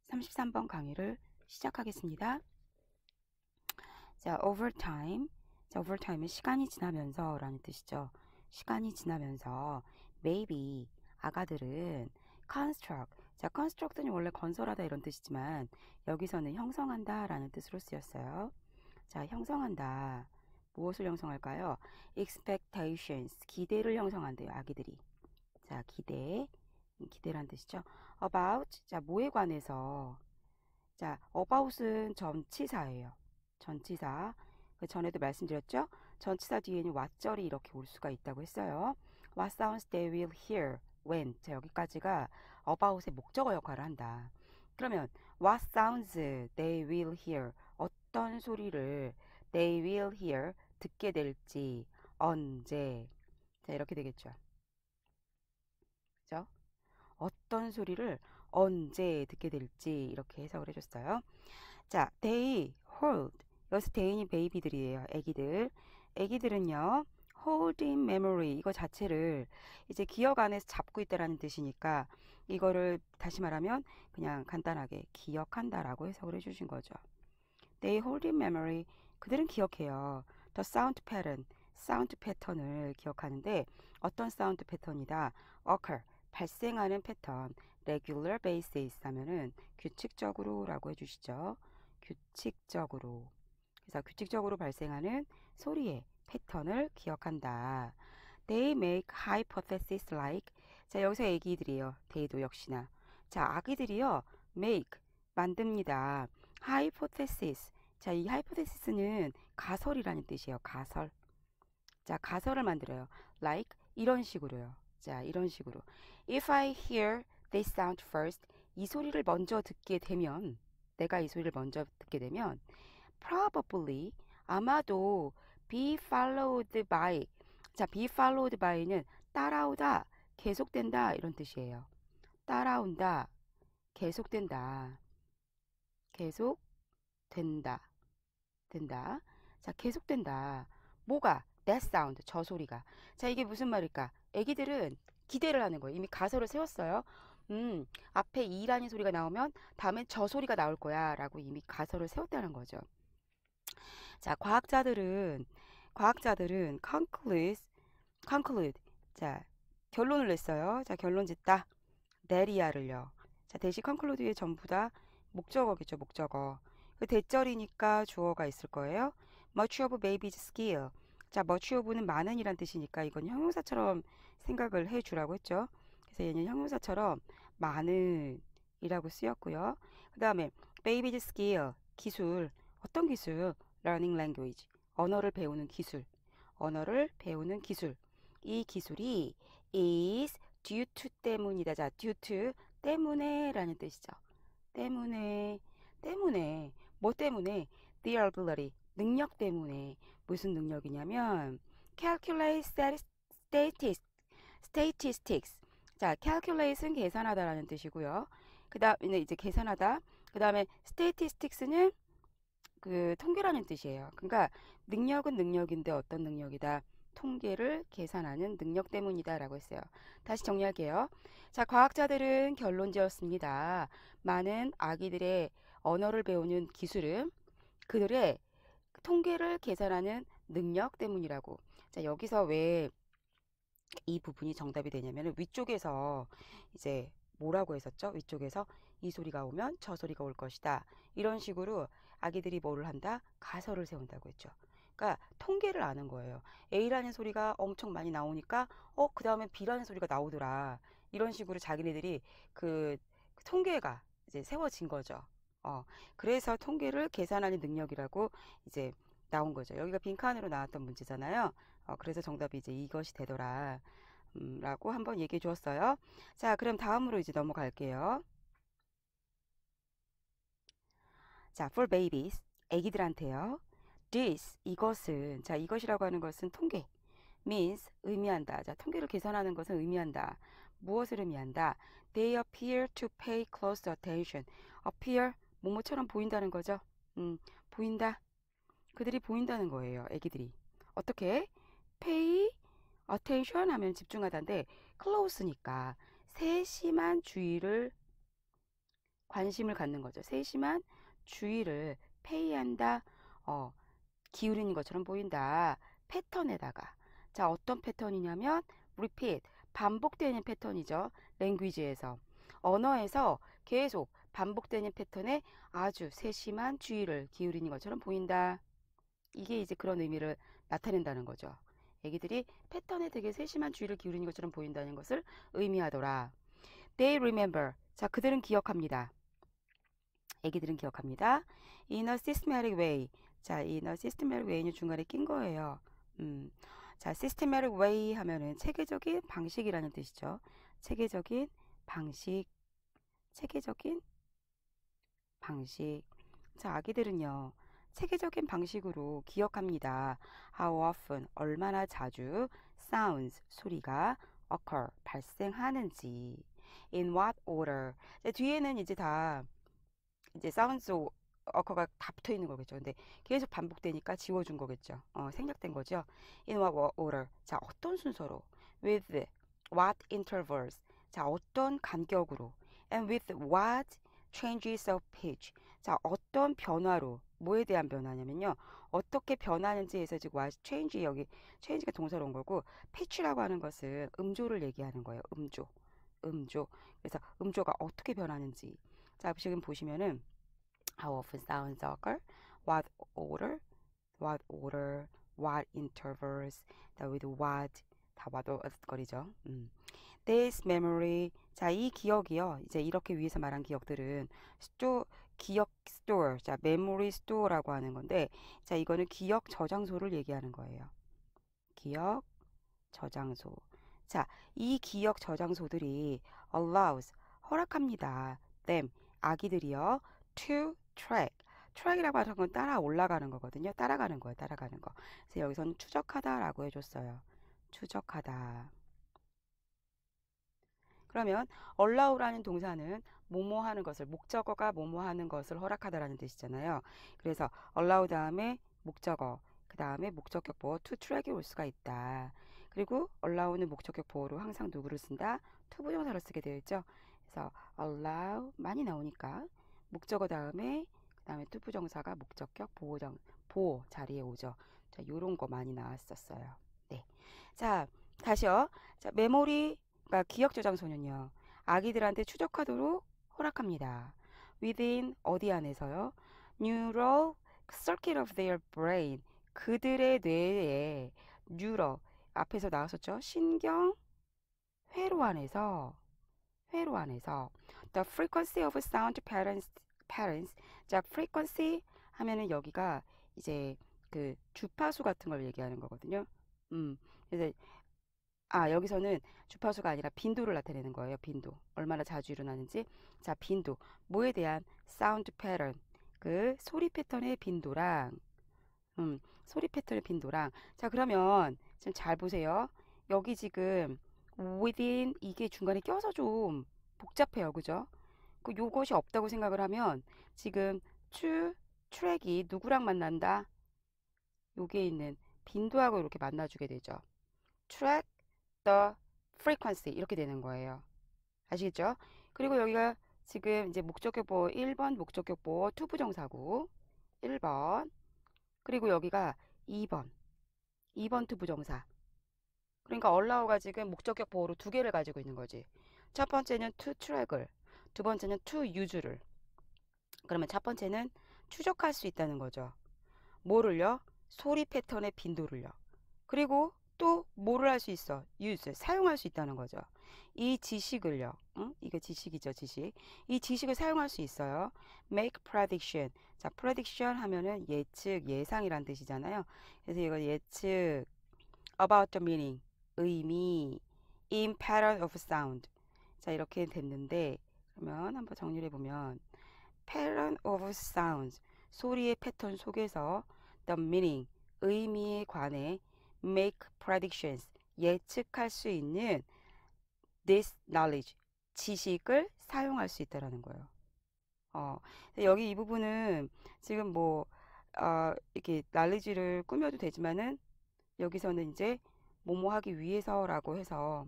33번 강의를 시작하겠습니다. 자, overtime. 자, overtime은 시간이 지나면서 라는 뜻이죠. 시간이 지나면서 maybe 아가들은 construct. 자, construct는 원래 건설하다 이런 뜻이지만 여기서는 형성한다 라는 뜻으로 쓰였어요. 자, 형성한다. 무엇을 형성할까요? expectations. 기대를 형성한대요. 아기들이. 자, 기대란 뜻이죠. about. 자, 뭐에 관해서. 자, about은 전치사예요. 전치사. 그 전에도 말씀드렸죠? 전치사 뒤에는 what절이 이렇게 올 수가 있다고 했어요. What sounds they will hear when. 자, 여기까지가 about의 목적어 역할을 한다. 그러면 what sounds they will hear. 어떤 소리를 they will hear 듣게 될지 언제. 자, 이렇게 되겠죠. 그죠? 어떤 소리를 언제 듣게 될지 이렇게 해석을 해줬어요. 자, they hold. 여기서 they는 베이비들이에요. 애기들. 애기들은요, hold in memory. 이거 자체를 이제 기억 안에서 잡고 있다라는 뜻이니까 이거를 다시 말하면 그냥 간단하게 기억한다라고 해석을 해주신 거죠. They hold in memory. 그들은 기억해요. The sound pattern. 사운드 패턴을 기억하는데 어떤 사운드 패턴이다? occur. 발생하는 패턴. regular basis 하면은 규칙적으로 라고 해주시죠. 규칙적으로. 그래서 규칙적으로 발생하는 소리의 패턴을 기억한다. They make hypothesis like. 자, 여기서 애기들이에요. they도 역시나. 자, 아기들이요. make. 만듭니다. hypothesis. 자, 이 hypothesis는 가설이라는 뜻이에요. 가설. 자, 가설을 만들어요. like 이런 식으로요. 자, 이런 식으로. If I hear this sound first. 이 소리를 먼저 듣게 되면, 내가 이 소리를 먼저 듣게 되면 probably 아마도 be followed by. 자, be followed by는 따라오다, 계속된다 이런 뜻이에요. 따라온다, 계속된다, 계속된다, 된다. 자, 계속된다. 뭐가? That sound, 저 소리가. 자, 이게 무슨 말일까? 애기들은 기대를 하는 거예요. 이미 가설을 세웠어요. 앞에 이라는 소리가 나오면 다음엔 저 소리가 나올 거야 라고 이미 가설을 세웠다는 거죠. 자, 과학자들은 conclude. 자, 결론을 냈어요. 자, 결론 짓다. 내리야를요. 자, 대시 conclude에 전부 다 목적어겠죠, 목적어. 그 대절이니까 주어가 있을 거예요. much of baby's skill. 자, much of는 많은이란 뜻이니까 이건 형용사처럼 생각을 해주라고 했죠. 그래서 얘는 형용사처럼 많은이라고 쓰였고요. 그 다음에 baby's skill, 기술. 어떤 기술? learning language. 언어를 배우는 기술. 언어를 배우는 기술. 이 기술이 is due to 때문이다. 자, due to 때문에 라는 뜻이죠. 때문에, 뭐 때문에? their ability, 능력 때문에. 무슨 능력이냐면 calculate statistics. 자, calculate은 계산하다라는 뜻이고요. 그 다음에 이제 계산하다. 그 다음에 statistics는 그 통계라는 뜻이에요. 그러니까 능력은 능력인데 어떤 능력이다? 통계를 계산하는 능력 때문이다 라고 했어요. 다시 정리할게요. 자, 과학자들은 결론 지었습니다. 많은 아기들의 언어를 배우는 기술은 그들의 통계를 계산하는 능력 때문이라고. 자, 여기서 왜 이 부분이 정답이 되냐면 위쪽에서 이제 뭐라고 했었죠? 위쪽에서 이 소리가 오면 저 소리가 올 것이다. 이런 식으로 아기들이 뭐를 한다? 가설을 세운다고 했죠. 그러니까 통계를 아는 거예요. A라는 소리가 엄청 많이 나오니까 그 다음에 B라는 소리가 나오더라. 이런 식으로 자기네들이 그 통계가 이제 세워진 거죠. 그래서 통계를 계산하는 능력이라고 이제 나온 거죠. 여기가 빈칸으로 나왔던 문제잖아요. 그래서 정답이 이제 이것이 되더라. 라고 한번 얘기해 주었어요. 자, 그럼 다음으로 이제 넘어갈게요. 자, for babies. 애기들한테요. This, 이것은, 자, 이것이라고 하는 것은 통계. means, 의미한다. 자, 통계를 계산하는 것은 의미한다. 무엇을 의미한다? They appear to pay close attention. appear, 뭐뭐처럼 보인다는 거죠. 보인다. 그들이 보인다는 거예요. 애기들이. 어떻게? pay attention 하면 집중하다인데 close니까 세심한 주의를 관심을 갖는 거죠. 세심한 주의를 페이한다, 기울이는 것처럼 보인다. 패턴에다가. 자, 어떤 패턴이냐면 repeat, 반복되는 패턴이죠. 랭귀지에서. 언어에서 계속 반복되는 패턴에 아주 세심한 주의를 기울이는 것처럼 보인다. 이게 이제 그런 의미를 나타낸다는 거죠. 애기들이 패턴에 되게 세심한 주의를 기울이는 것처럼 보인다는 것을 의미하더라. They remember. 자, 그들은 기억합니다. 애기들은 기억합니다. In a systematic way. 자, in a systematic way는 중간에 낀 거예요. 자, systematic way 하면은 체계적인 방식이라는 뜻이죠. 체계적인 방식, 체계적인 방식. 자, 아기들은요, 체계적인 방식으로 기억합니다. How often, 얼마나 자주, sounds, 소리가, occur, 발생하는지. In what order. 자, 뒤에는 이제 다 이제 sounds, occur가 다 붙어 있는 거겠죠. 근데 계속 반복되니까 지워준 거겠죠. 생략된 거죠. In what order. 자, 어떤 순서로. With what intervals. 자, 어떤 간격으로. And with what changes of pitch. 자, 어떤 변화로. 뭐에 대한 변화냐면요. 어떻게 변하는지에서 지금 what change, 여기 change가 동사로 온 거고, pitch라고 하는 것은 음조를 얘기하는 거예요. 음조. 음조. 그래서 음조가 어떻게 변하는지. 자, 지금 보시면은 how often sounds occur, what order, what intervals, 다 with what, 다 what 거리죠. This memory, 자, 이 기억이요. 이제 이렇게 위에서 말한 기억들은 기억 store, 자, memory store라고 하는 건데, 자, 이거는 기억 저장소를 얘기하는 거예요. 기억 저장소. 자, 이 기억 저장소들이 allows, 허락합니다. them, 아기들이요. to track. track이라고 하는 건 따라 올라가는 거거든요. 따라가는 거예요. 따라가는 거. 그래서 여기서는 추적하다라고 해줬어요. 추적하다. 그러면 allow라는 동사는 뭐뭐 하는 것을, 목적어가 뭐뭐 하는 것을 허락하다라는 뜻이잖아요. 그래서 allow 다음에 목적어, 그 다음에 목적격 보호 to track이 올 수가 있다. 그리고 allow는 목적격 보호로 항상 누구를 쓴다? to 부정사를 쓰게 되어 있죠. 그래서 allow 많이 나오니까 목적어 다음에 그 다음에 to 부정사가 목적격 보호 자리에 오죠. 자, 요런 거 많이 나왔었어요. 네. 자, 다시요. 자, 메모리, 그러니까 기억 저장소는요. 아기들한테 추적하도록 허락합니다. within 어디 안에서요? neural circuit of their brain. 그들의 뇌에 neural 앞에서 나왔었죠. 신경 회로 안에서 the frequency of sound patterns. 자, frequency 하면은 여기가 이제 그 주파수 같은 걸 얘기하는 거거든요. 그래서 여기서는 주파수가 아니라 빈도를 나타내는 거예요. 빈도. 얼마나 자주 일어나는지. 자, 빈도. 뭐에 대한 사운드 패턴. 그 소리 패턴의 빈도랑 소리 패턴의 빈도랑. 자, 그러면 지금 잘 보세요. 여기 지금 within 이게 중간에 껴서 좀 복잡해요. 그죠? 그 요것이 없다고 생각을 하면 지금 to track이 누구랑 만난다? 여기에 있는 빈도하고 이렇게 만나주게 되죠. track the frequency 이렇게 되는 거예요. 아시겠죠? 그리고 여기가 지금 이제 목적격 보호 1번 목적격 보호 투부정사고 1번 그리고 여기가 2번 투부정사. 그러니까 allow가 지금 목적격 보호로 두 개를 가지고 있는 거지. 첫 번째는 to track을, 두 번째는 to use를. 그러면 첫 번째는 추적할 수 있다는 거죠. 뭐를요? 소리 패턴의 빈도를요. 그리고 또 뭐를 할 수 있어? use, 사용할 수 있다는 거죠. 이 지식을요. 이거 지식이죠, 지식. 이 지식을 사용할 수 있어요. make prediction. 자, prediction 하면은 예측, 예상이란 뜻이잖아요. 그래서 이거 예측 about the meaning, 의미 in pattern of sound. 자, 이렇게 됐는데 그러면 한번 정리를 해보면 pattern of sounds, 소리의 패턴 속에서 the meaning, 의미에 관해 make predictions, 예측할 수 있는 this knowledge, 지식을 사용할 수 있다라는 거예요. 여기 이 부분은 지금 이렇게 knowledge를 꾸며도 되지만은 여기서는 이제 뭐뭐 하기 위해서라고 해서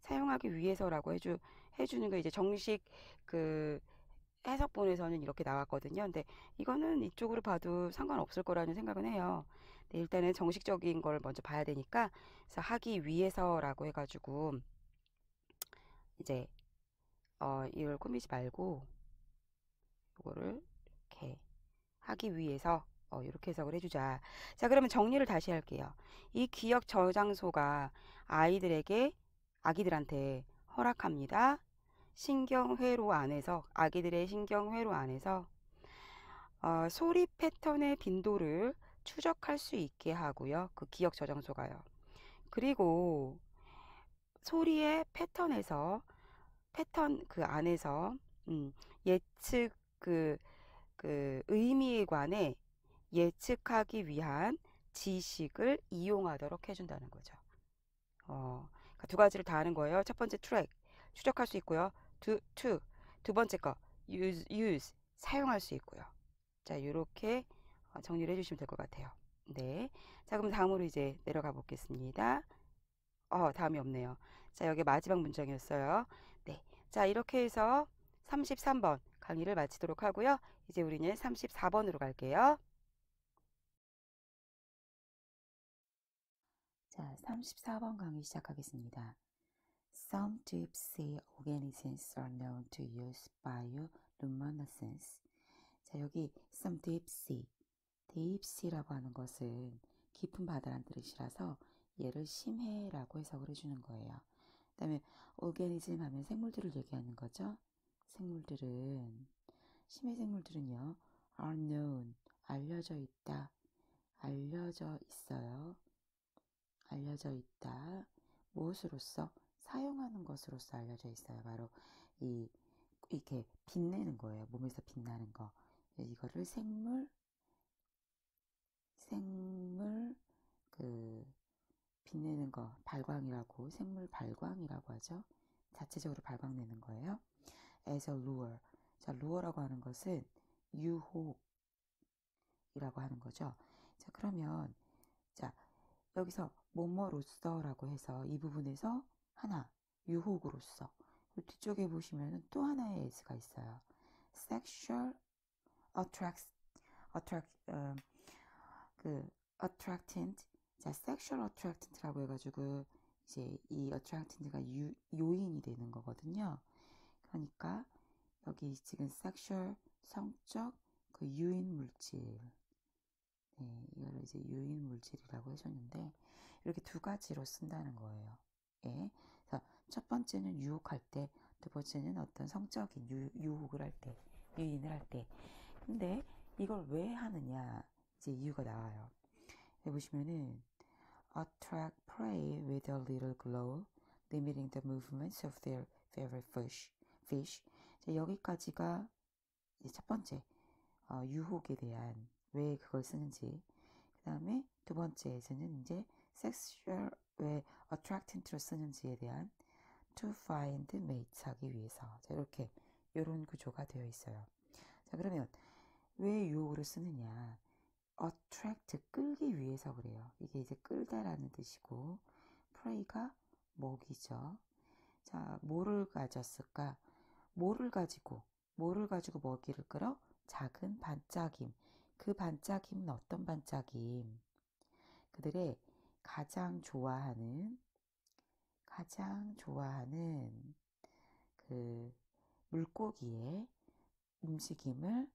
사용하기 위해서라고 해주는 거 이제 정식 그 해석 해석본에서는 이렇게 나왔거든요. 근데 이거는 이쪽으로 봐도 상관없을 거라는 생각은 해요. 네, 일단은 정식적인 걸 먼저 봐야 되니까, 그래서 하기 위해서라고 해가지고 이제 이걸 꾸미지 말고 이거를 이렇게 하기 위해서 이렇게 해석을 해주자. 자, 그러면 정리를 다시 할게요. 이 기억 저장소가 아기들한테 허락합니다. 신경회로 안에서, 아기들의 신경회로 안에서 소리 패턴의 빈도를 추적할 수 있게 하고요. 그 기억 저장소가요. 그리고 소리의 패턴 그 안에서 예측 그 의미에 관해 예측하기 위한 지식을 이용하도록 해준다는 거죠. 그러니까 두 가지를 다 하는 거예요. 첫 번째 트랙, 추적할 수 있고요. 두 번째 거 use, 사용할 수 있고요. 자, 이렇게 정리를 해주시면 될 것 같아요. 네. 자, 그럼 다음으로 이제 내려가 보겠습니다. 다음이 없네요. 자, 여기 마지막 문장이었어요. 네. 자, 이렇게 해서 33번 강의를 마치도록 하고요. 이제 우리는 34번으로 갈게요. 자, 34번 강의 시작하겠습니다. Some deep sea organisms are known to use bioluminescence. 자, 여기 some deep sea, deep sea라고 하는 것은 깊은 바다란 뜻이라서 얘를 심해라고 해석을 해주는 거예요. 그 다음에 organism 하면 생물들을 얘기하는 거죠. 심해 생물들은요, are known, 알려져 있다, 알려져 있어요. 알려져 있다. 무엇으로써? 사용하는 것으로서 알려져 있어요. 바로 이렇게 빛내는 거예요. 몸에서 빛나는 거. 이거를 생물 그 빛내는 거 발광이라고, 생물 발광이라고 하죠. 자체적으로 발광내는 거예요. as a lure. 자, lure라고 하는 것은 유혹이라고 하는 거죠. 자, 그러면 자, 여기서 뭐뭐로써라고 해서 이 부분에서 하나 유혹으로써, 뒤쪽에 보시면 또 하나의 s가 있어요. sexual attractant. 자, sexual attractant라고 해가지고 이제 이 attractant가 요인이 되는 거거든요. 그러니까 여기 지금 sexual, 성적 그 유인 물질, 네, 이거를 이제 유인 물질이라고 해줬는데 이렇게 두 가지로 쓴다는 거예요. 예. 그래서 첫 번째는 유혹할 때, 두 번째는 어떤 성적인 유혹을 할 때, 유인을 할 때. 근데 이걸 왜 하느냐, 이제 이유가 나와요. 여기 보시면은 attract prey with a little glow, limiting the movements of their favorite fish. 자, 여기까지가 이제 첫 번째 유혹에 대한 왜 그걸 쓰는지. 그 다음에 두 번째에서는 이제 sexual 왜 attractant로 쓰는지에 대한 to find mate 하기 위해서. 자, 이렇게 이런 구조가 되어 있어요. 자, 그러면 왜 유혹으로 쓰느냐? attract 끌기 위해서 그래요. 이게 이제 끌다라는 뜻이고 prey가 먹이죠. 자, 뭐를 가졌을까? 뭐를 가지고 먹이를 끌어? 작은 반짝임. 그 반짝임은 어떤 반짝임? 그들의 가장 좋아하는 그 물고기의 움직임을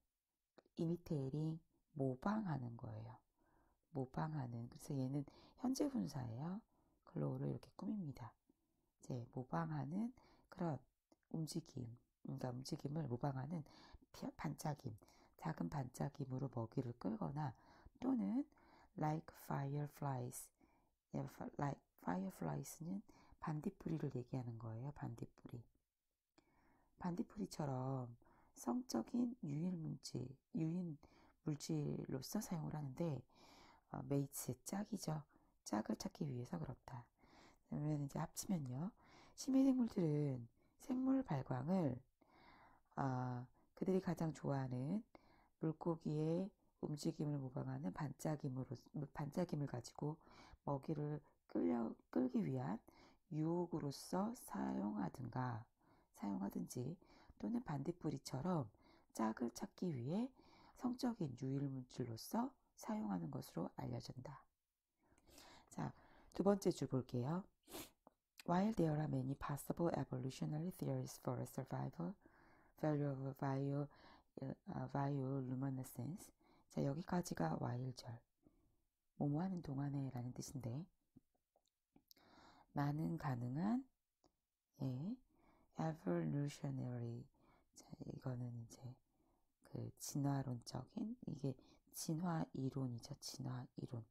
이미테이링, 모방하는 거예요. 모방하는. 그래서 얘는 현재 분사예요. 글로우를 이렇게 꾸밉니다. 이제 모방하는 그런 움직임, 그러니까 움직임을 모방하는 반짝임, 작은 반짝임으로 먹이를 끌거나 또는 like fireflies, like fireflies는 반딧불이를 얘기하는 거예요. 반딧불이처럼 성적인 유인 물질로서 사용을 하는데 메이츠, 짝이죠. 짝을 찾기 위해서 그렇다. 그러면 이제 합치면요. 심해생물들은 생물 발광을 그들이 가장 좋아하는 물고기의 움직임을 모방하는 반짝임을 가지고 먹이를 끌기 위한 유혹으로서 사용하든지 또는 반딧불이처럼 짝을 찾기 위해 성적인 유일물질로서 사용하는 것으로 알려진다. 자, 두 번째 줄 볼게요. While there are many possible evolutionary theories for survival value of bioluminescence. 자, 여기까지가 while절. 뭐뭐 하는 동안에 라는 뜻인데, 많은 가능한, 예, evolutionary. 자, 이거는 이제 그 진화론적인, 이게 진화 이론이죠. 진화 이론.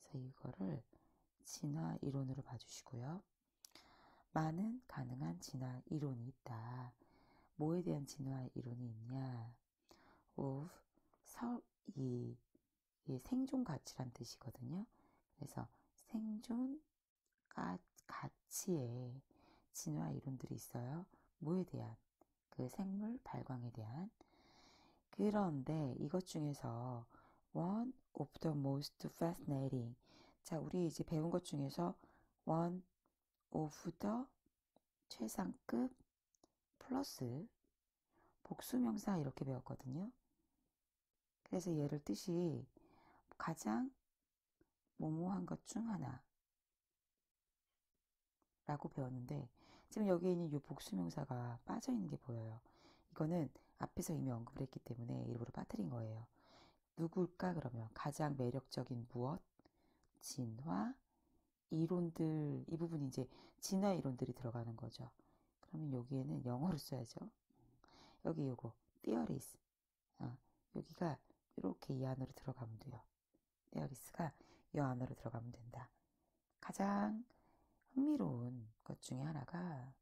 그래서 이거를 진화 이론으로 봐주시고요. 많은 가능한 진화 이론이 있다. 뭐에 대한 진화 이론이 있냐? of 이 생존 가치란 뜻이거든요. 그래서 생존 가치의 진화 이론들이 있어요. 뭐에 대한? 그 생물 발광에 대한. 그런데 이것 중에서 one of the most fascinating. 자, 우리 이제 배운 것 중에서 one of the 최상급 플러스 복수명사 이렇게 배웠거든요. 그래서 얘를 뜻이 가장 뭐뭐한 것 중 하나 라고 배웠는데 지금 여기에 있는 이 복수명사가 빠져있는 게 보여요. 이거는 앞에서 이미 언급을 했기 때문에 일부러 빠뜨린 거예요. 누굴까 그러면 가장 매력적인 무엇, 진화, 이론들 이 부분이 이제 진화 이론들이 들어가는 거죠. 그러면 여기에는 영어로 써야죠. 여기 요거 theories 여기가 이렇게 이 안으로 들어가면 돼요. theories가 이 안으로 들어가면 된다. 가장 흥미로운 것 중에 하나가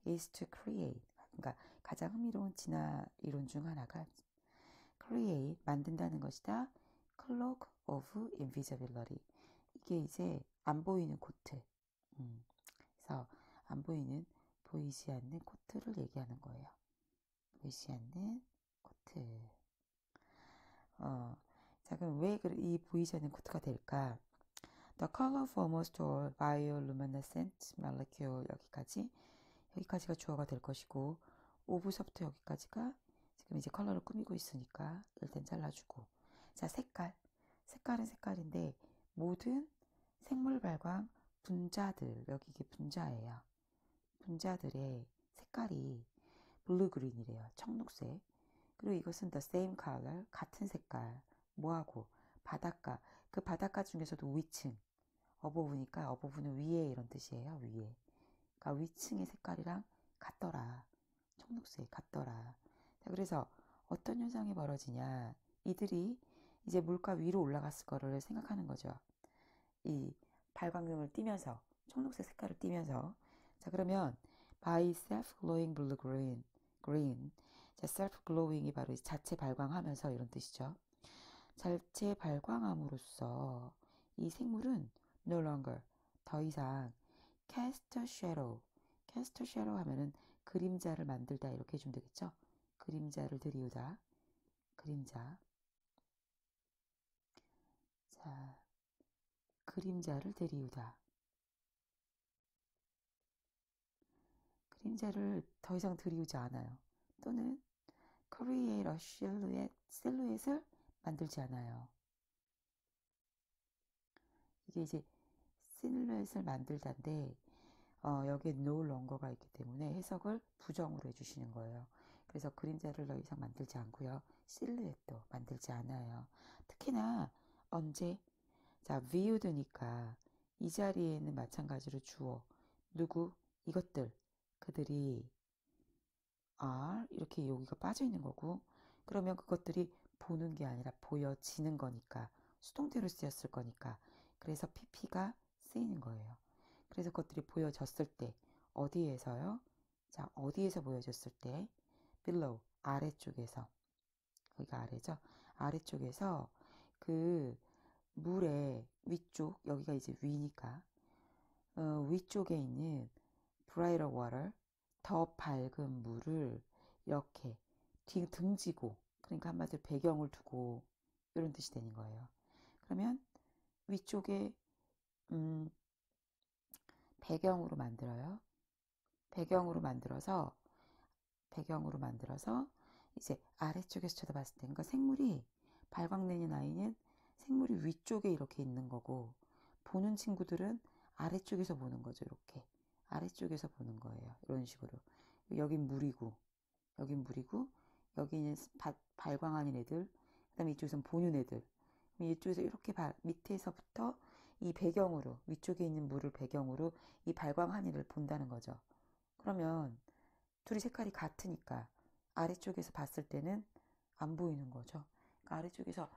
is to create. 그러니까 가장 흥미로운 진화 이론 중 하나가 create, 만든다는 것이다. cloak of invisibility. 이게 이제 안 보이는 코트. 그래서 안 보이는, 보이지 않는 코트를 얘기하는 거예요. 보이지 않는 코트. 자, 그럼 왜 이 보이지 않는 코트가 될까? The color formers to bioluminescent molecule. 여기까지가 주어가 될 것이고, 오브서부터 여기까지가 지금 이제 컬러를 꾸미고 있으니까 일단 잘라주고. 자, 색깔은 색깔인데 모든 생물 발광 분자들, 여기 이게 분자예요. 분자들의 색깔이 블루 그린이래요. 청록색. 그리고 이것은 the same color, 같은 색깔. 뭐하고? 바닷가. 그 바닷가 중에서도 위층. 어버브니까 어버브는 위에 이런 뜻이에요. 위에. 그러니까 위층의 색깔이랑 같더라. 청록색 같더라. 자, 그래서 어떤 현상이 벌어지냐. 이들이 이제 물가 위로 올라갔을 거를 생각하는 거죠. 이 발광등을 띠면서, 청록색 색깔을 띠면서. 자, 그러면 by self-glowing blue green. 자, self-glowing이 바로 자체 발광하면서 이런 뜻이죠. 자체 발광함으로써 이 생물은 no longer, 더 이상 cast a shadow. cast a shadow 하면은 그림자를 만들다 이렇게 해주면 되겠죠. 그림자를 들이우다. 그림자. 자, 그림자를 들이우다. 그림자를 더 이상 들이우지 않아요. 또는 create a 실루엣을 만들지 않아요. 이게 이제 실루엣을 만들다인데 여기에 no longer가 있기 때문에 해석을 부정으로 해주시는 거예요. 그래서 그림자를 더 이상 만들지 않고요. 실루엣도 만들지 않아요. 특히나 언제? 자, viewed니까 이 자리에는 마찬가지로 주어. 누구? 이것들. 그들이 are 이렇게 여기가 빠져 있는 거고 그러면 그것들이 보는 게 아니라 보여지는 거니까 수동태로 쓰였을 거니까 그래서 pp가 쓰이는 거예요. 그래서 그것들이 보여졌을 때 어디에서요? 자, 어디에서 보여졌을 때 below 아래쪽에서 거기가 아래죠. 아래쪽에서 그 물의 위쪽 여기가 이제 위니까 위쪽에 있는 brighter water 더 밝은 물을 이렇게 등지고 그러니까 한마디로 배경을 두고 이런 뜻이 되는 거예요. 그러면 위쪽에 배경으로 만들어요. 배경으로 만들어서 이제 아래쪽에서 쳐다봤을 때, 그러니까 생물이 발광내는 아이는 생물이 위쪽에 이렇게 있는 거고, 보는 친구들은 아래쪽에서 보는 거죠. 이렇게 아래쪽에서 보는 거예요. 이런 식으로. 여긴 물이고, 여긴 물이고, 여기는 발광하는 애들, 그 다음에 이쪽에서는 보는 애들. 이쪽에서 이렇게 밑에서부터 이 배경으로, 위쪽에 있는 물을 배경으로 이 발광하는 애를 본다는 거죠. 그러면 둘이 색깔이 같으니까 아래쪽에서 봤을 때는 안 보이는 거죠. 그러니까 아래쪽에서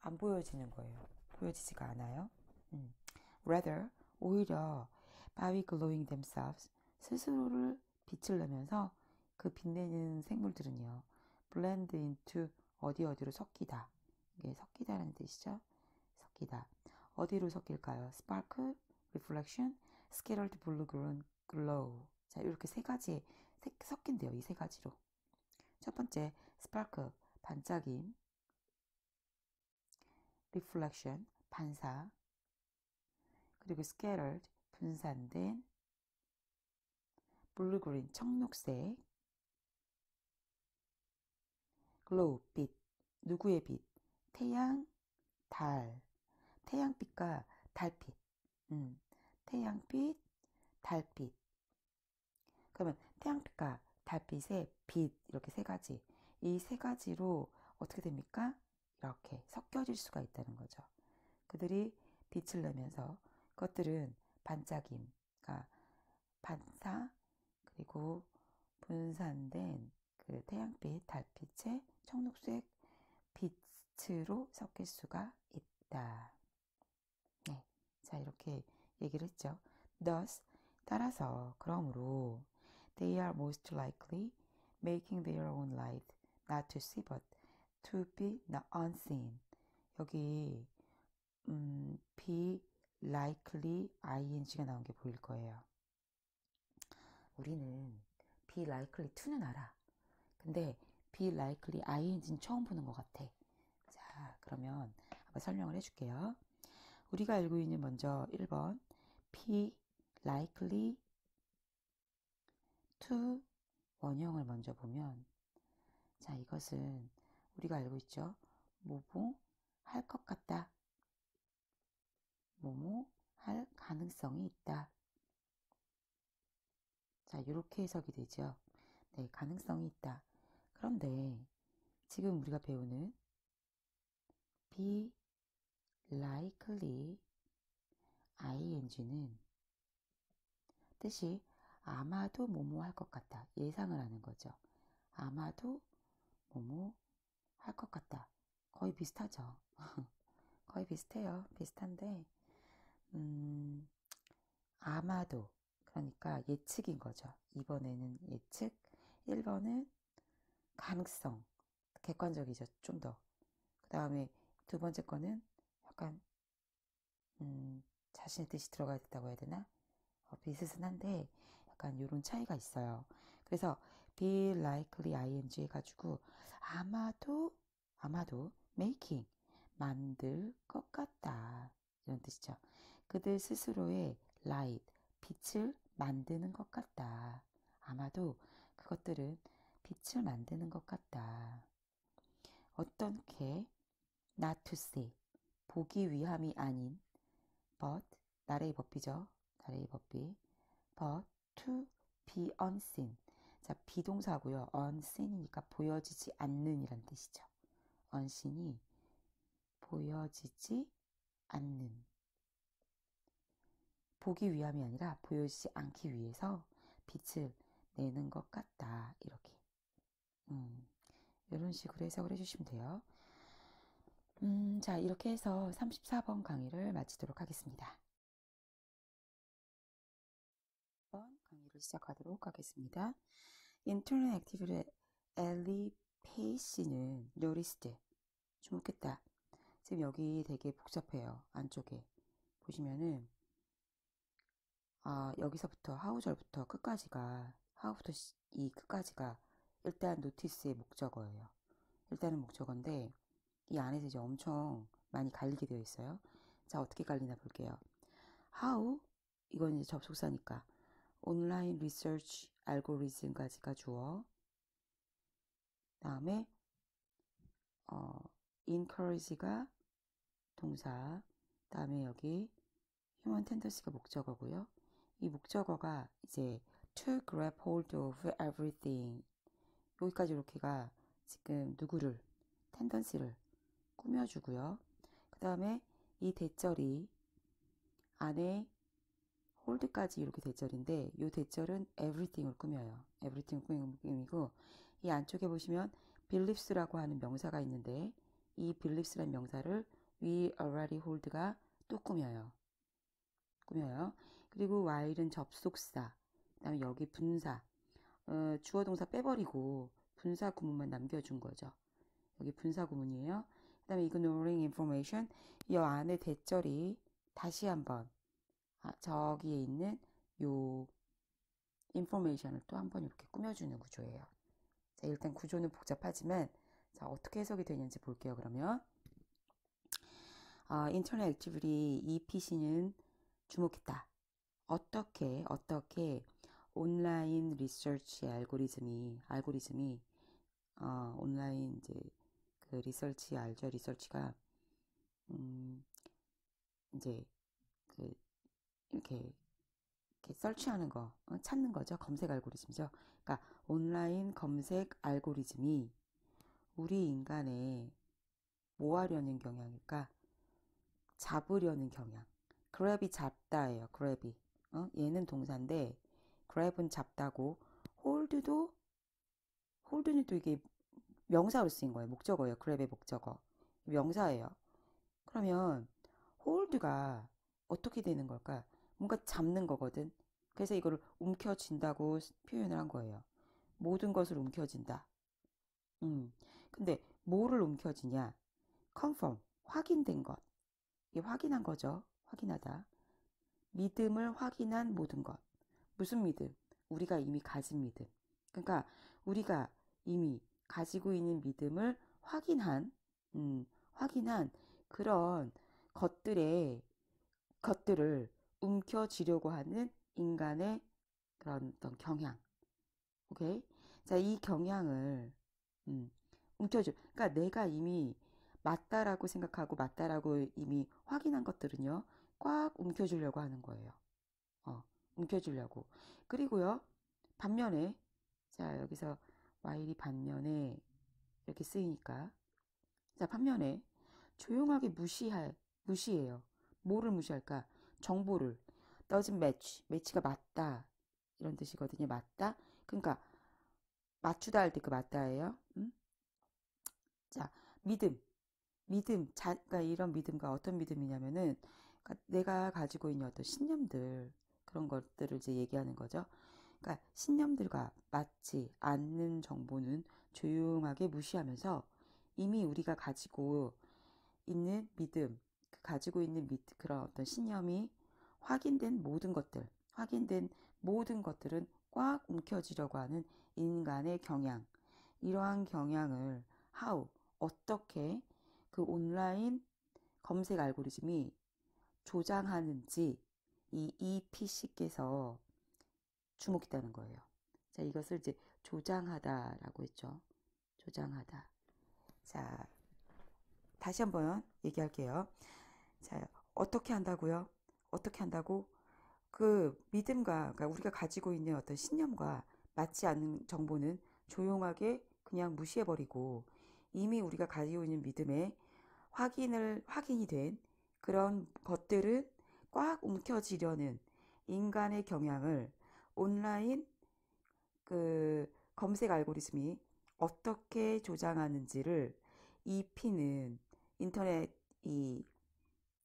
안 보여지는 거예요. 보여지지가 않아요. Rather, 오히려 by glowing themselves, 스스로를 빛을 내면서 그 빛내는 생물들은요, blend into 어디로 섞이다. 이게 섞이다라는 뜻이죠. 섞이다. 어디로 섞일까요? sparkle, reflection, scattered blue green glow. 자, 이렇게 세 가지 섞인대요. 이 세 가지로. 첫 번째, sparkle, 반짝임, reflection, 반사, 그리고 scattered, 분산된, blue green, 청록색, glow, 빛. 누구의 빛? 태양, 달. 태양빛과 달빛. 태양빛, 달빛. 그러면 태양빛과 달빛의 빛, 이렇게 세 가지. 이 세 가지로 어떻게 됩니까? 이렇게 섞여질 수가 있다는 거죠. 그들이 빛을 내면서 그것들은 반짝임, 그러니까 반사, 그리고 분산된 그 태양빛, 달빛의 청록색 빛으로 섞일 수가 있다. 네. 자, 이렇게 얘기를 했죠. Thus, 따라서, 그러므로, they are most likely making their own light not to see but to be not unseen. 여기, be likely ing가 나온 게 보일 거예요. 우리는 be likely to는 알아. 근데 be likely ing는 처음 보는 것 같아. 자, 그러면 한번 설명을 해줄게요. 우리가 알고 있는 먼저 1번 be likely to 원형을 먼저 보면, 자, 이것은 우리가 알고 있죠. 뭐뭐 할 것 같다. 뭐뭐 할 가능성이 있다. 자, 이렇게 해석이 되죠. 네, 가능성이 있다. 그런데 지금 우리가 배우는 be likely ing는 뜻이 아마도 뭐뭐 할 것 같다. 예상을 하는 거죠. 아마도 뭐뭐 할 것 같다. 거의 비슷하죠. 거의 비슷해요. 비슷한데, 아마도. 그러니까 예측인 거죠. 2번에는 예측, 1번은 가능성. 객관적이죠. 좀 더. 그 다음에 두 번째 거는 약간, 자신의 뜻이 들어가야 된다고 해야 되나? 비슷은 한데, 약간 이런 차이가 있어요. 그래서 be likely ing 해가지고 아마도 making 만들 것 같다 이런 뜻이죠. 그들 스스로의 light 빛을 만드는 것 같다. 아마도 그것들은 빛을 만드는 것 같다. 어떻게 not to see 보기 위함이 아닌 but 나래의 법비죠. 나래의 법비 but to be unseen. 자, 비동사고요. unseen이니까 보여지지 않는 이란 뜻이죠. unseen이 보여지지 않는. 보기 위함이 아니라 보여지지 않기 위해서 빛을 내는 것 같다. 이렇게. 이런 식으로 해석을 해주시면 돼요. 자, 이렇게 해서 34번 강의를 마치도록 하겠습니다. 강의를 시작하도록 하겠습니다. Internal Active Eliphace는 noticed, 주목했다. 지금 여기 되게 복잡해요. 안쪽에 보시면은 여기서부터 하우절부터 끝까지가 하우부터 이 끝까지가 일단 노티스의 목적어예요. 일단은 목적어인데 이 안에서 이제 엄청 많이 갈리게 되어 있어요. 자, 어떻게 갈리나 볼게요. How, 이건 이제 접속사니까 온라인 리서치 알고리즘까지가 주어, 다음에 encourage가 동사, 다음에 여기 human tendency가 목적어고요. 이 목적어가 이제 to grab hold of everything, 여기까지 이렇게가 지금 누구를, tendency를 꾸며주고요. 그 다음에 이 대절이 안에 hold까지 이렇게 대절인데 이 대절은 everything을 꾸며요. everything을 꾸미고 이 안쪽에 보시면 believes라고 하는 명사가 있는데 이 believes라는 명사를 we already hold가 또 꾸며요. 그리고 while은 접속사, 그 다음에 여기 분사, 주어 동사 빼버리고 분사 구문만 남겨준 거죠. 여기 분사 구문이에요. 그 다음에 ignoring information, 이 안에 대절이 다시 한번 저기에 있는 요 information을 또 한번 이렇게 꾸며주는 구조예요. 자, 일단 구조는 복잡하지만 자, 어떻게 해석이 되는지 볼게요. 그러면 인터넷 액티비티 EPC는 주목했다. 어떻게 온라인 리서치 알고리즘이 온라인 이제 그 리서치 알죠? 리서치가 이제 그 이렇게 설치하는 거, 찾는 거죠. 검색 알고리즘이죠. 그러니까 온라인 검색 알고리즘이 우리 인간의 뭐 하려는 경향일까? 잡으려는 경향. grab이 잡다예요. grab이. 얘는 동사인데 grab은 잡다고 hold는 또 이게 명사로 쓰인 거예요. 목적어예요. grab의 목적어. 명사예요. 그러면 hold가 어떻게 되는 걸까? 뭔가 잡는 거거든. 그래서 이거를 움켜쥔다고 표현을 한 거예요. 모든 것을 움켜쥔다. 근데 뭐를 움켜쥐냐? confirm, 확인된 것. 이게 확인한 거죠. 확인하다. 믿음을 확인한 모든 것. 무슨 믿음? 우리가 이미 가진 믿음. 그러니까 우리가 이미 가지고 있는 믿음을 확인한 그런 것들을 움켜쥐려고 하는 인간의 그런 어떤 경향. 오케이? 자, 이 경향을 움켜줘. 그러니까 내가 이미 맞다라고 생각하고 맞다라고 이미 확인한 것들은요, 꽉 움켜주려고 하는 거예요. 움켜주려고. 그리고요, 반면에, 자, 여기서 while이 반면에 이렇게 쓰이니까, 자, 반면에 조용하게 무시해요. 뭐를 무시할까? 정보를. doesn't match. 매치가 맞다. 이런 뜻이거든요. 맞다. 그러니까 맞추다 할 때 그 맞다예요. 자, 믿음. 그러니까 이런 믿음과 어떤 믿음이냐면은, 그러니까 내가 가지고 있는 어떤 신념들, 그런 것들을 이제 얘기하는 거죠. 그러니까 신념들과 맞지 않는 정보는 조용하게 무시하면서 이미 우리가 가지고 있는 믿음, 가지고 있는 그런 어떤 신념이 확인된 모든 것들은 꽉 움켜쥐려고 하는 인간의 경향, 이러한 경향을 어떻게 그 온라인 검색 알고리즘이 조장하는지 이 EPC께서 주목했다는 거예요. 자, 이것을 이제 조장하다라고 했죠. 조장하다. 자, 다시 한번 얘기할게요. 자, 어떻게 한다고요? 어떻게 한다고? 그 믿음과, 그러니까 우리가 가지고 있는 어떤 신념과 맞지 않는 정보는 조용하게 그냥 무시해버리고 이미 우리가 가지고 있는 믿음에 확인이 된 그런 것들은 꽉 움켜쥐려는 인간의 경향을 온라인 그 검색 알고리즘이 어떻게 조장하는지를 이 P는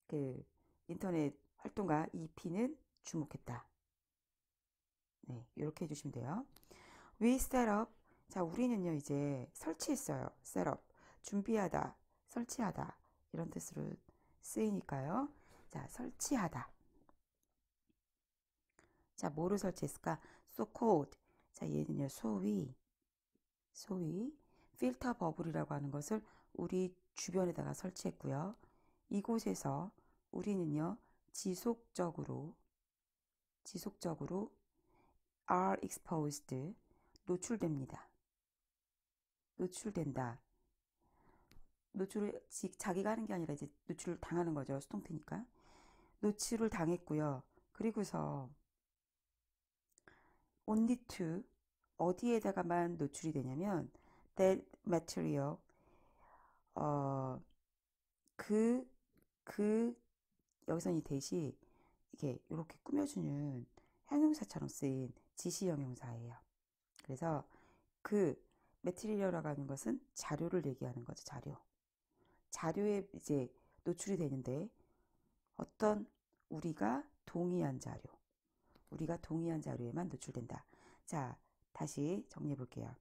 그 인터넷 활동가 이 P는 주목했다. 네, 이렇게 해주시면 돼요. We set up. 자, 우리는요 이제 설치했어요. set up. 준비하다, 설치하다 이런 뜻으로 쓰이니까요. 자, 설치하다. 자, 뭐를 설치했을까? so called. 자, 얘는요 소위 필터 버블이라고 하는 것을 우리 주변에다가 설치했고요. 이곳에서 우리는요 지속적으로 are exposed, 노출됩니다. 노출된다. 노출을 자기가 하는 게 아니라 이제 노출을 당하는 거죠. 수동태니까. 노출을 당했고요. 그리고서 only to 어디에다가만 노출이 되냐면 that material 어, 그, 여기서 이 대시 이렇게 꾸며주는 형용사처럼 쓰인 지시 형용사예요. 그래서 그 매트리얼이라고 하는 것은 자료를 얘기하는 거죠. 자료에 이제 노출이 되는데 어떤 우리가 동의한 자료에만 노출된다. 자, 다시 정리해 볼게요.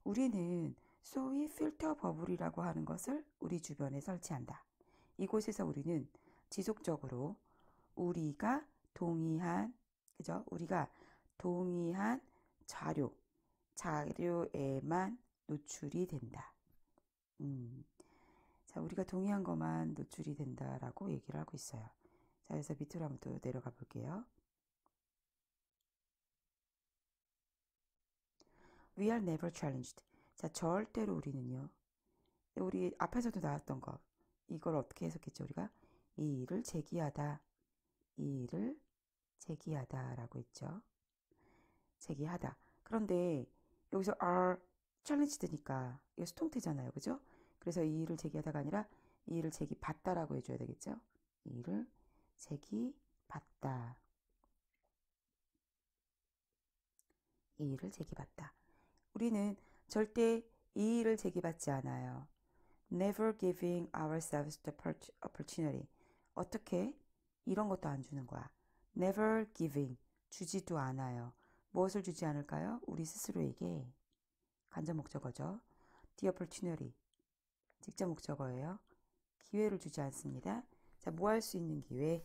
우리는 소위 필터 버블이라고 하는 것을 우리 주변에 설치한다. 이곳에서 우리는 지속적으로 우리가 동의한 자료에만 노출이 된다. 자, 우리가 동의한 것만 노출이 된다라고 얘기를 하고 있어요. 자, 그래서 밑으로 한번 또 내려가 볼게요. We are never challenged. 자, 절대로 우리는요. 우리 앞에서도 나왔던 거. 이걸 어떻게 해석했죠? 우리가 이 일을 제기하다라고 했죠. 제기하다. 그런데 여기서 are challenged니까 이거 수동태잖아요. 그죠? 그래서 이 일을 제기하다가 아니라 이 일을 제기받다라고 해줘야 되겠죠? 이 일을 제기받다. 이 일을 제기받다. 우리는 절대 이 일을 제기받지 않아요. Never giving ourselves the opportunity. 어떻게? 이런 것도 안 주는 거야. Never giving. 주지도 않아요. 무엇을 주지 않을까요? 우리 스스로에게. 간접 목적어죠. The opportunity. 직접 목적어예요. 기회를 주지 않습니다. 자, 뭐 할 수 있는 기회?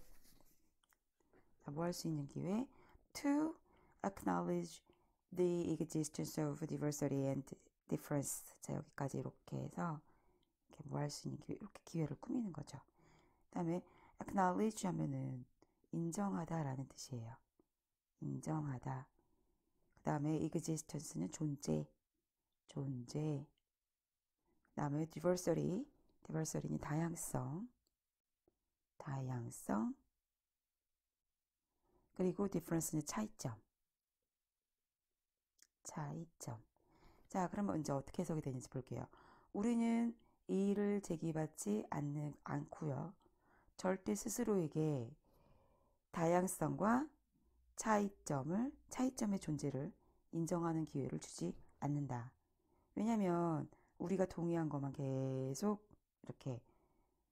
To acknowledge the existence of diversity and difference. 자, 여기까지 이렇게 해서 뭐 할 수 있는 기회, 이렇게 기회를 꾸미는 거죠. 그 다음에 acknowledge 하면은 인정하다라는 뜻이에요. 인정하다. 그 다음에 existence는 존재. 그 다음에 diversity는 다양성. 그리고 difference는 차이점. 자, 그러면 이제 어떻게 해석이 되는지 볼게요. 우리는 이 일을 제기받지 않고요. 절대 스스로에게 다양성과 차이점의 존재를 인정하는 기회를 주지 않는다. 왜냐면 우리가 동의한 것만 계속 이렇게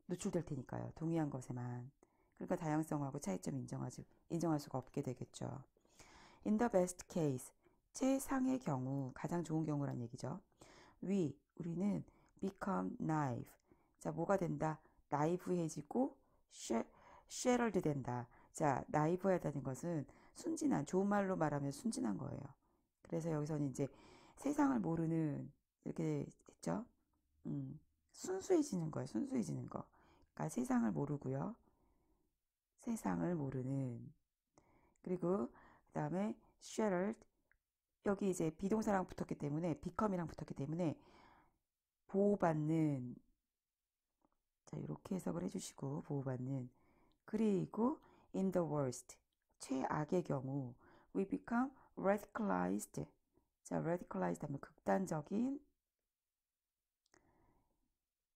노출될 테니까요. 동의한 것에만. 그러니까 다양성하고 차이점 인정할 수가 없게 되겠죠. In the best case, 최상의 경우, 가장 좋은 경우란 얘기죠. 우리는 become naive. 자, 뭐가 된다? 나이브해지고 shattered 된다. 자, 나이브하다는 것은 순진한, 좋은 말로 말하면 순진한 거예요. 그래서 여기서는 이제 세상을 모르는, 이렇게 했죠. 순수해지는 거예요. 순수해지는 거. 그러니까 세상을 모르고요. 세상을 모르는. 그리고 그 다음에 shattered. 여기 이제 비동사랑 붙었기 때문에, become이랑 붙었기 때문에 보호받는. 자, 이렇게 해석을 해주시고, 보호받는. 그리고 in the worst, 최악의 경우 we become radicalized. 자, radicalized 하면 극단적인.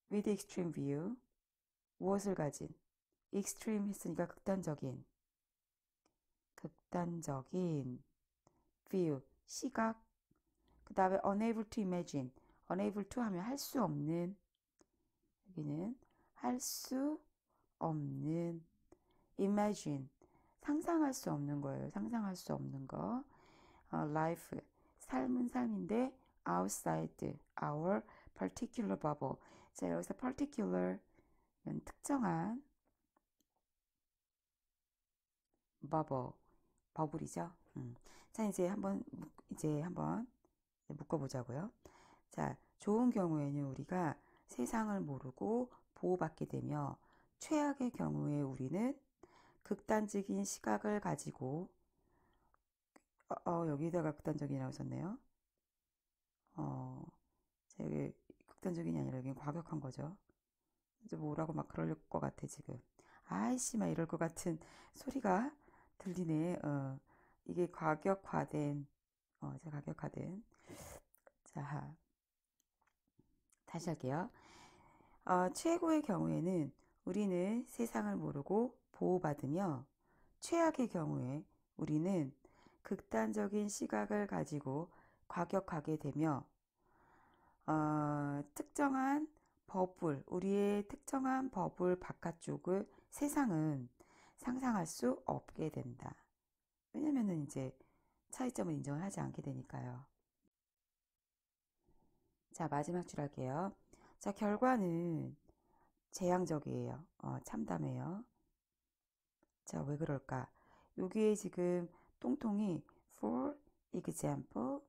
with extreme view, 무엇을 가진. extreme 했으니까 극단적인 view, 시각. 그 다음에 unable to imagine. unable to 하면 할 수 없는. 여기는 할 수 없는. imagine, 상상할 수 없는 거예요. 상상할 수 없는 거. life, 삶은 삶인데 outside our particular bubble. 자, 여기서 particular은 특정한 버블이죠. 자, 이제 한번 묶어보자고요. 자, 좋은 경우에는 우리가 세상을 모르고 보호받게 되며, 최악의 경우에 우리는 극단적인 시각을 가지고, 여기다가 극단적이라고 썼네요. 자, 여기 극단적인이 아니라 여기 과격한 거죠. 이제 뭐라고 막 그럴 것 같아 지금. 아이씨 막 이럴 것 같은 소리가 들리네. 이게 과격화된 자 과격화된. 자 다시 할게요. 최고의 경우에는 우리는 세상을 모르고 보호받으며 최악의 경우에 우리는 극단적인 시각을 가지고 과격하게 되며 특정한 우리의 특정한 버블 바깥쪽을 세상은 상상할 수 없게 된다. 왜냐면은 이제 차이점을 인정을 하지 않게 되니까요. 자, 마지막 줄 할게요. 자, 결과는 재앙적이에요. 참담해요. 자, 왜 그럴까? 여기에 지금 똥통이 for example.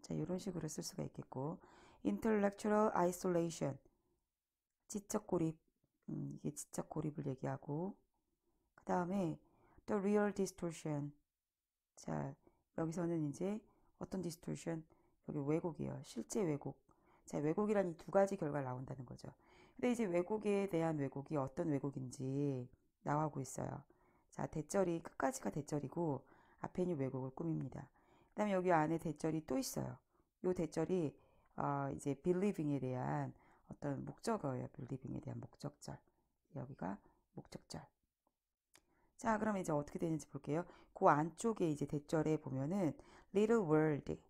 자, 이런 식으로 쓸 수가 있겠고, intellectual isolation. 지적 고립. 이게 지적 고립을 얘기하고, 그 다음에 the real distortion. 자, 여기서는 이제 어떤 distortion? 여기 왜곡이에요. 실제 왜곡. 자, 왜곡이란 이 두 가지 결과가 나온다는 거죠. 근데 이제 왜곡에 대한 왜곡이 어떤 왜곡인지 나오고 있어요. 자, 대절이 끝까지가 대절이고 앞에 있는 왜곡을 꾸밉니다. 그다음에 여기 안에 대절이 또 있어요. 요 대절이 이제 believing에 대한 어떤 목적어예요. believing에 대한 목적절. 여기가 목적절. 자, 그럼 이제 어떻게 되는지 볼게요. 그 안쪽에 이제 대절에 보면은 little world,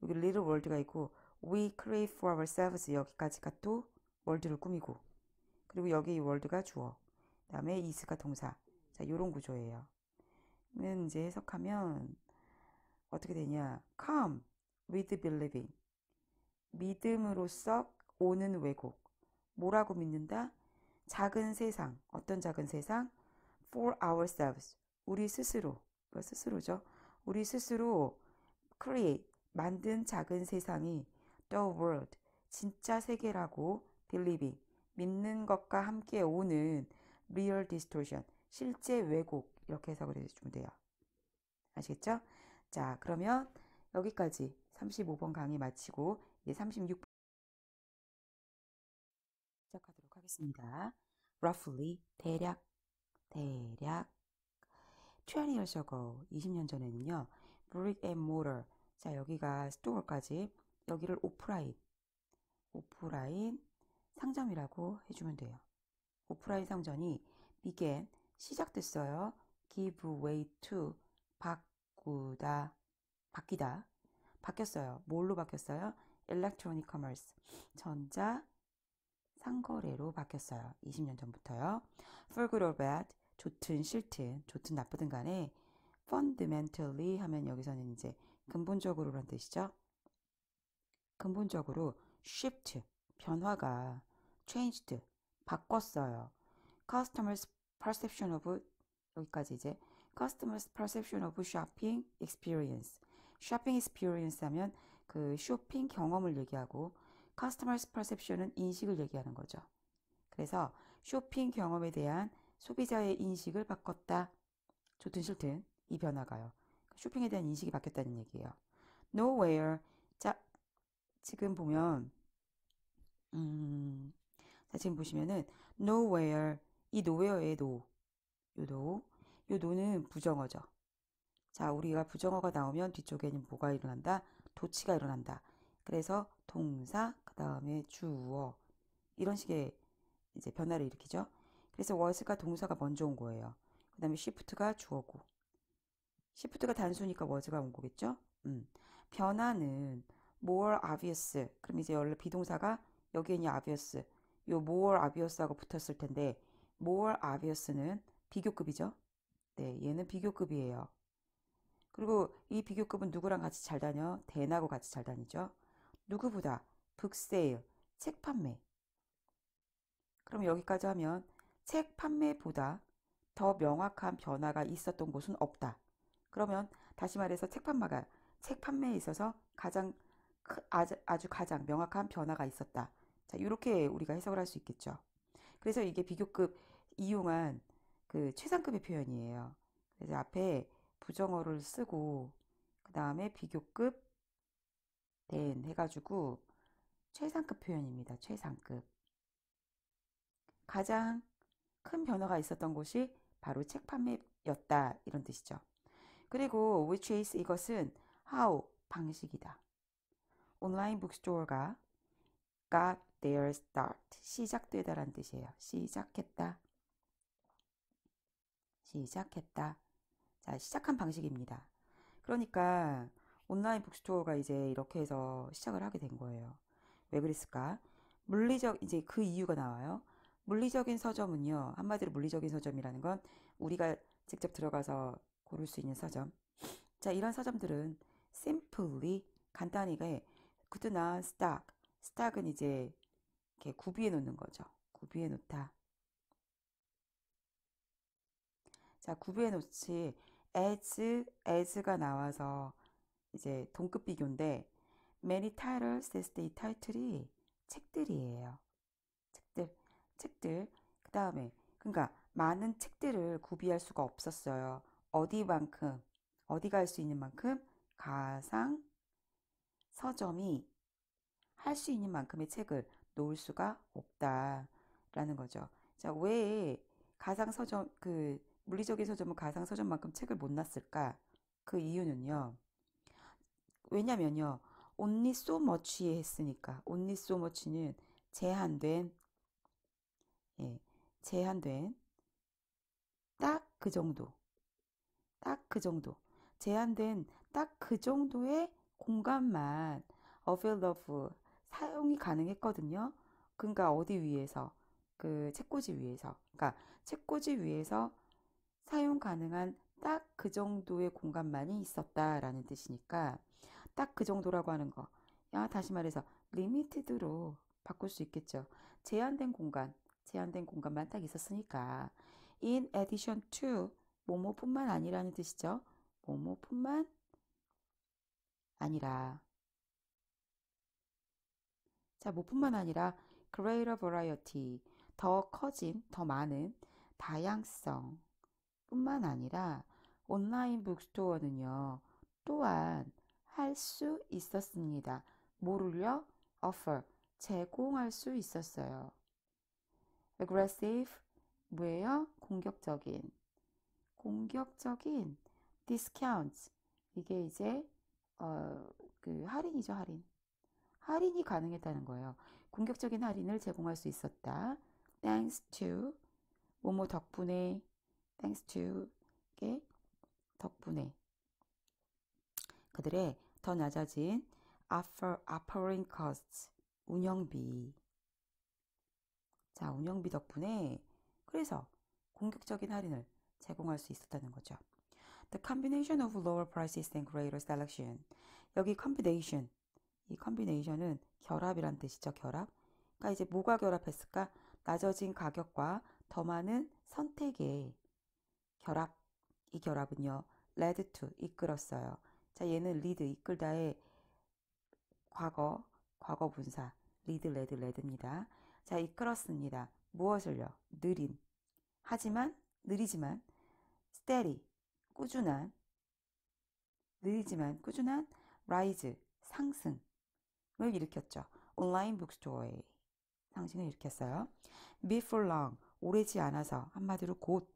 여기 little world가 있고 we create for ourselves 여기까지가 또 world를 꾸미고, 그리고 여기 이 world가 주어, 그다음에 is가 동사. 자, 요런 구조예요. 그러면 이제 해석하면 어떻게 되냐? come with believing, 믿음으로써 오는 왜곡. 뭐라고 믿는다? 작은 세상. 어떤 작은 세상? for ourselves. 우리 스스로. 뭐 스스로죠. 우리 스스로 create. 만든 작은 세상이 the world. 진짜 세계라고 believing. 믿는 것과 함께 오는 real distortion. 실제 왜곡. 이렇게 해석을 해주면 돼요. 아시겠죠? 자, 그러면 여기까지 35번 강의 마치고 이제 36번 시작하도록 하겠습니다. roughly, 대략, 20 years ago, 20년 전에는요, brick and mortar. 자, 여기가 스토어까지, 여기를 오프라인 상점이라고 해주면 돼요. 오프라인 상점이 began, 시작됐어요. give way to, 바뀌었어요. 뭘로 바뀌었어요? electronic commerce, 전자 상거래로 바뀌었어요. 20년 전부터요. For good or bad, 좋든 싫든, 좋든 나쁘든 간에 fundamentally 하면 여기서는 이제 근본적으로란 뜻이죠. 근본적으로 shift, 변화가 changed, 바꿨어요. Customers perception of, 여기까지 이제 customers perception of shopping experience. shopping experience 하면 그 쇼핑 경험을 얘기하고 customers perception은 인식을 얘기하는 거죠. 그래서 쇼핑 경험에 대한 소비자의 인식을 바꿨다. 좋든 싫든 이 변화가요. 쇼핑에 대한 인식이 바뀌었다는 얘기예요. Nowhere. 자, 지금 보면 자, 지금 보시면은 nowhere, 이 nowhere의 no, 요 no는 부정어죠. 자, 우리가 부정어가 나오면 뒤쪽에는 뭐가 일어난다? 도치가 일어난다. 그래서 동사, 그 다음에 주어, 이런 식의 이제 변화를 일으키죠. 그래서 was가 동사가 먼저 온 거예요. 그 다음에 shift가 주어고, shift가 단수니까 was가 온 거겠죠. 변화는 more obvious. 그럼 이제 원래 비동사가 여기에는 obvious, 요 more obvious하고 붙었을 텐데 more obvious는 비교급이죠. 네, 얘는 비교급이에요. 그리고 이 비교급은 누구랑 같이 잘 다녀? 댄하고 같이 잘 다니죠. 누구보다 북세일, 책 판매. 그럼 여기까지 하면 책 판매보다 더 명확한 변화가 있었던 곳은 없다. 그러면 다시 말해서 책 판매에 있어서 아주 가장 명확한 변화가 있었다. 자, 이렇게 우리가 해석을 할 수 있겠죠. 그래서 이게 비교급 이용한 그 최상급의 표현이에요. 그래서 앞에 부정어를 쓰고 그 다음에 비교급 된 해가지고 최상급 표현입니다. 최상급. 가장 큰 변화가 있었던 곳이 바로 책 판매였다. 이런 뜻이죠. 그리고 which is 이것은 how 방식이다. 온라인 북스토어가 got their start 시작되다란 뜻이에요. 시작했다. 시작했다. 자, 시작한 방식입니다. 그러니까 온라인 북스토어가 이제 이렇게 해서 시작을 하게 된 거예요. 왜 그랬을까? 이제 그 이유가 나와요. 물리적인 서점은요, 한마디로 물리적인 서점이라는 건 우리가 직접 들어가서 고를 수 있는 서점. 자, 이런 서점들은 simply, 간단하게, could not stock. stock은 이제 이렇게 구비해 놓는 거죠. 구비해 놓다. 자, 구비해 놓지, as가 나와서 이제 동급 비교인데, many titles 했을 때 이 타이틀이 책들이에요. 책들. 그 다음에, 그러니까 많은 책들을 구비할 수가 없었어요. 어디가 할 수 있는 만큼 가상 서점이 할 수 있는 만큼의 책을 놓을 수가 없다라는 거죠. 자, 왜 가상 서점, 물리적인 서점은 가상 서점만큼 책을 못 놨을까? 그 이유는요. 왜냐면요. only so much에 했으니까. only so much는 제한된, 예, 제한된 딱 그 정도. 딱 그 정도. 제한된 딱 그 정도의 공간만 available 사용이 가능했거든요. 그러니까 어디 위에서 그 책꽂이 위에서 그러니까 책꽂이 위에서 사용 가능한 딱 그 정도의 공간만이 있었다라는 뜻이니까 딱 그 정도라고 하는 거. 야, 다시 말해서 limited로 바꿀 수 있겠죠. 제한된 공간만 딱 있었으니까 in addition to 뭐뭐뿐만 아니라는 뜻이죠. 뭐뭐뿐만 아니라 자, 뭐뿐만 아니라 greater variety 더 커진, 더 많은 다양성 뿐만 아니라 온라인 북스토어는요. 또한 할 수 있었습니다. 뭐를요? offer 제공할 수 있었어요. aggressive 뭐예요? 공격적인 discounts 이게 이제 할인이죠, 할인. 할인이 가능했다는 거예요. 공격적인 할인을 제공할 수 있었다. thanks to 뭐뭐 덕분에 thanks to 게 덕분에 그들의 더 낮아진 offering costs 운영비 자 운영비 덕분에 그래서 공격적인 할인을 제공할 수 있었다는 거죠. The combination of lower prices and greater selection 여기 combination 이 combination은 결합이란 뜻이죠. 결합. 그러니까 이제 뭐가 결합했을까? 낮아진 가격과 더 많은 선택의 결합. 이 결합은요. led to 이끌었어요. 자, 얘는 lead 이끌다의 과거 분사 lead, led입니다. 자, 이끌었습니다. 무엇을요? 느리지만 steady 꾸준한 rise 상승을 일으켰죠. 온라인 북스토어의 상승을 일으켰어요. Before long 오래지 않아서 한마디로 곧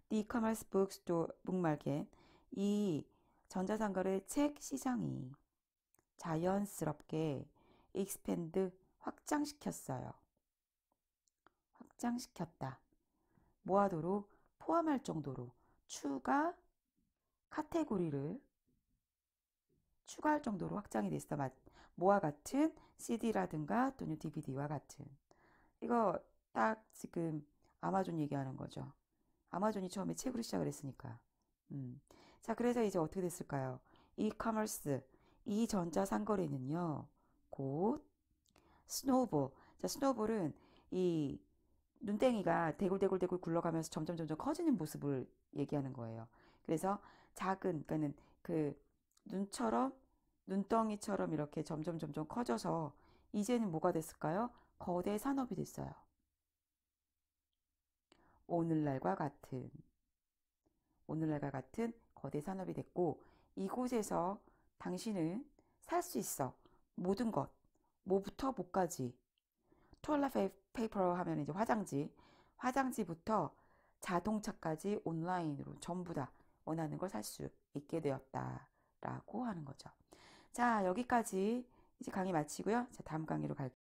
The e-commerce bookstore 북마켓 이 전자상거래 책 시장이 자연스럽게 expand 확장시켰어요. 확장시켰다. 뭐하도록 포함할 정도로 카테고리를 추가할 정도로 확장이 됐어. 뭐와 같은 CD라든가 또는 DVD와 같은. 이거 딱 지금 아마존 얘기하는 거죠. 아마존이 처음에 책으로 시작을 했으니까. 자, 그래서 이제 어떻게 됐을까요? 이커머스, 이 전자상거래는요, 곧 스노우볼. 자, 스노우볼은 이 눈땡이가 대굴대굴 굴러가면서 점점 커지는 모습을 얘기하는 거예요. 그래서 그러니까는 눈덩이처럼 이렇게 점점 커져서 이제는 뭐가 됐을까요? 거대 산업이 됐어요. 오늘날과 같은 거대 산업이 됐고 이곳에서 당신은 살 수 있어. 모든 것. 뭐부터 뭐까지. toilet paper 하면 이제 화장지. 화장지부터 자동차까지 온라인으로 전부 다 원하는 걸 살 수 있게 되었다라고 하는 거죠. 자, 여기까지 이제 강의 마치고요. 자, 다음 강의로 갈게요.